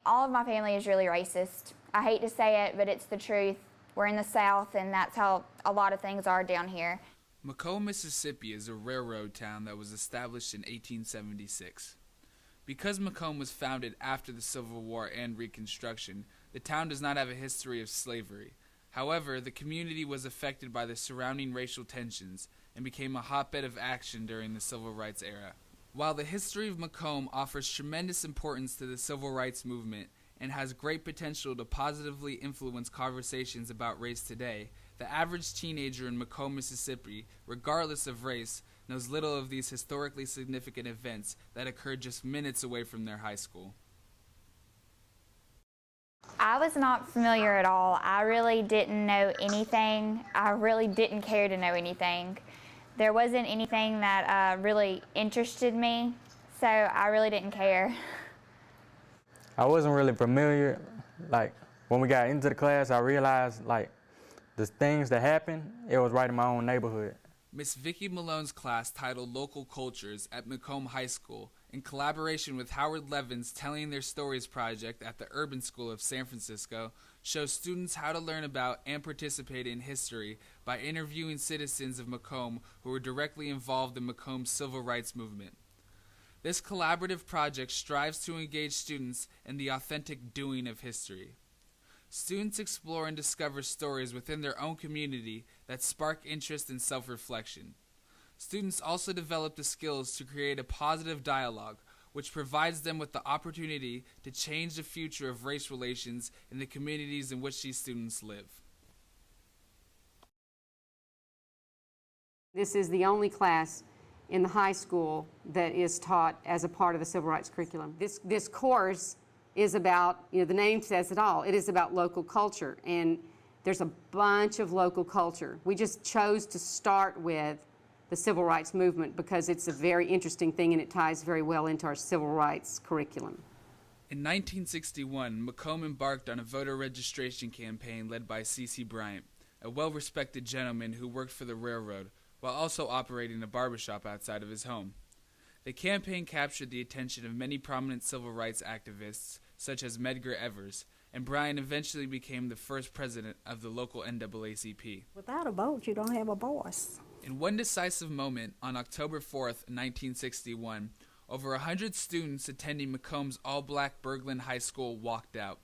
All of my family is really racist. I hate to say it, but it's the truth. We're in the South, and that's how a lot of things are down here. McComb, Mississippi is a railroad town that was established in 1876. Because McComb was founded after the Civil War and Reconstruction, the town does not have a history of slavery. However, the community was affected by the surrounding racial tensions and became a hotbed of action during the Civil Rights era. While the history of McComb offers tremendous importance to the Civil Rights movement and has great potential to positively influence conversations about race today, the average teenager in McComb, Mississippi, regardless of race, knows little of these historically significant events that occurred just minutes away from their high school. I was not familiar at all. I really didn't know anything. I really didn't care to know anything. There wasn't anything that really interested me, so I really didn't care. I wasn't really familiar. Like, when we got into the class, I realized, like, the things that happened, it was right in my own neighborhood. Miss Vicki Malone's class, titled Local Cultures at McComb High School, in collaboration with Howard Levin's Telling Their Stories project at the Urban School of San Francisco, shows students how to learn about and participate in history by interviewing citizens of McComb who were directly involved in McComb's civil rights movement. This collaborative project strives to engage students in the authentic doing of history. Students explore and discover stories within their own community that spark interest and self-reflection. Students also develop the skills to create a positive dialogue, which provides them with the opportunity to change the future of race relations in the communities in which these students live. This is the only class in the high school that is taught as a part of the civil rights curriculum. This course is about, the name says it all, it is about local culture, and there's a bunch of local culture. We just chose to start with the civil rights movement because it's a very interesting thing and it ties very well into our civil rights curriculum. In 1961, McComb embarked on a voter registration campaign led by C.C. Bryant, a well-respected gentleman who worked for the railroad while also operating a barbershop outside of his home. The campaign captured the attention of many prominent civil rights activists, such as Medgar Evers, and Bryant eventually became the first president of the local NAACP. Without a vote, you don't have a voice. In one decisive moment, on October 4th, 1961, over 100 students attending McComb's all-black Berglund High School walked out.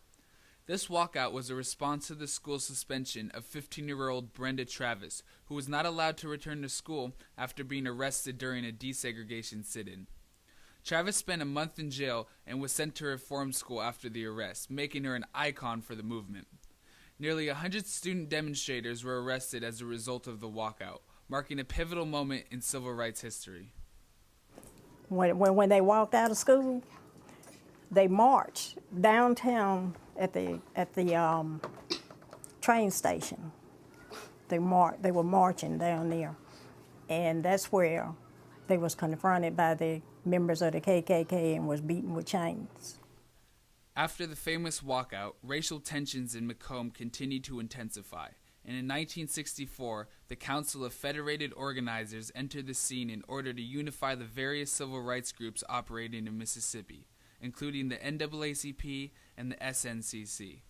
This walkout was a response to the school suspension of 15-year-old Brenda Travis, who was not allowed to return to school after being arrested during a desegregation sit-in. Travis spent a month in jail and was sent to reform school after the arrest, making her an icon for the movement. Nearly 100 student demonstrators were arrested as a result of the walkout, marking a pivotal moment in civil rights history. When they walked out of school, they marched downtown at the train station. They were marching down there, and that's where they was confronted by the members of the KKK and was beaten with chains. After the famous walkout, racial tensions in McComb continued to intensify, and in 1964, the Council of Federated Organizers entered the scene in order to unify the various civil rights groups operating in Mississippi, including the NAACP and the SNCC.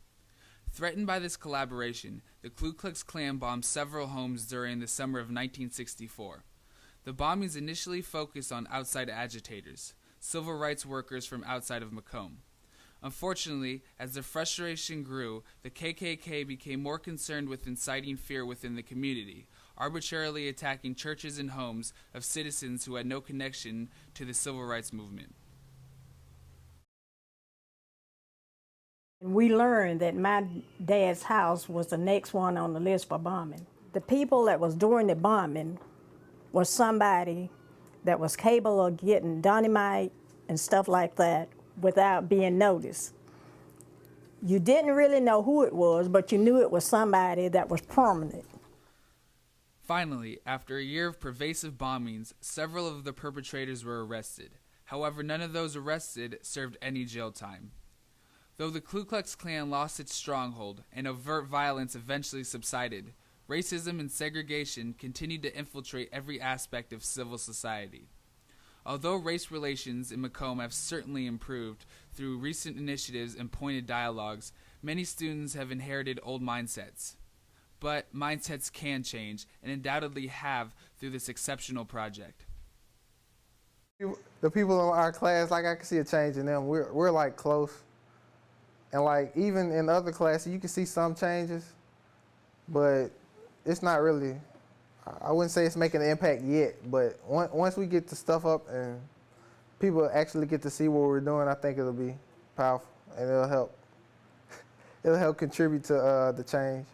Threatened by this collaboration, the Ku Klux Klan bombed several homes during the summer of 1964. The bombings initially focused on outside agitators, civil rights workers from outside of McComb. Unfortunately, as the frustration grew, the KKK became more concerned with inciting fear within the community, arbitrarily attacking churches and homes of citizens who had no connection to the civil rights movement. We learned that my dad's house was the next one on the list for bombing. The people that was doing the bombing was somebody that was capable of getting dynamite and stuff like that without being noticed. You didn't really know who it was, but you knew it was somebody that was prominent. Finally, after a year of pervasive bombings, several of the perpetrators were arrested. However, none of those arrested served any jail time. Though the Ku Klux Klan lost its stronghold and overt violence eventually subsided, racism and segregation continued to infiltrate every aspect of civil society. Although race relations in McComb have certainly improved through recent initiatives and pointed dialogues, many students have inherited old mindsets. But mindsets can change, and undoubtedly have through this exceptional project. The people in our class, like I can see a change in them. We're like close. And like even in other classes, you can see some changes, but it's not really, I wouldn't say it's making an impact yet, but once we get the stuff up and people actually get to see what we're doing, I think it'll be powerful and it'll help. It'll help contribute to the change.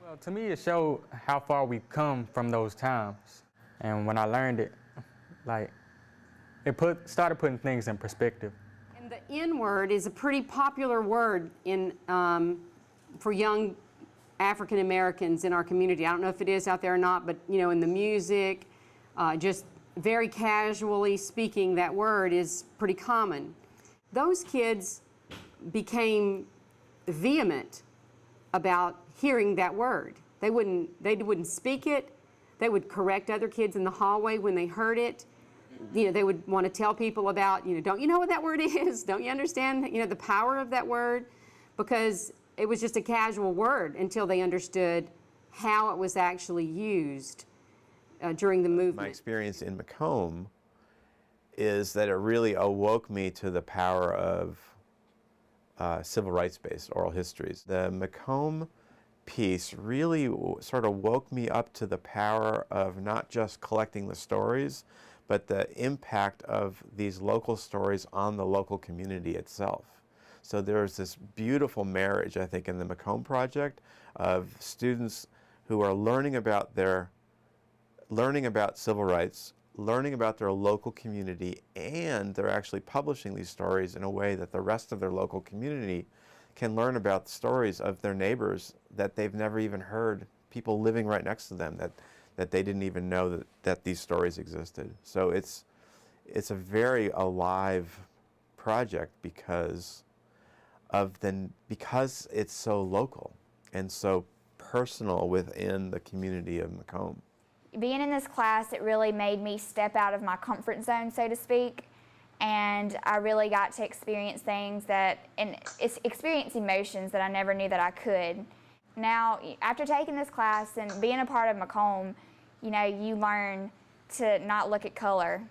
Well, to me, it showed how far we've come from those times. And when I learned it, like, it started putting things in perspective. And the N-word is a pretty popular word for young African Americans in our community. I don't know if it is out there or not, but you know, in the music, just very casually speaking, that word is pretty common. Those kids became vehement about hearing that word. They wouldn't speak it. They would correct other kids in the hallway when they heard it. You know, they would want to tell people about, you know, don't you know what that word is? Don't you understand, you know, the power of that word? Because it was just a casual word until they understood how it was actually used during the movement. My experience in McComb is that it really awoke me to the power of civil rights-based oral histories. The McComb piece really sort of woke me up to the power of not just collecting the stories, but the impact of these local stories on the local community itself. So there's this beautiful marriage, I think, in the McComb project of students who are learning about civil rights, learning about their local community, and they're actually publishing these stories in a way that the rest of their local community can learn about the stories of their neighbors that they've never even heard, people living right next to them that they didn't even know that these stories existed. So it's a very alive project because it's so local and so personal within the community of McComb. Being in this class, it really made me step out of my comfort zone, so to speak, and I really got to experience things experience emotions that I never knew that I could. Now, after taking this class and being a part of McComb, you know, you learn to not look at color.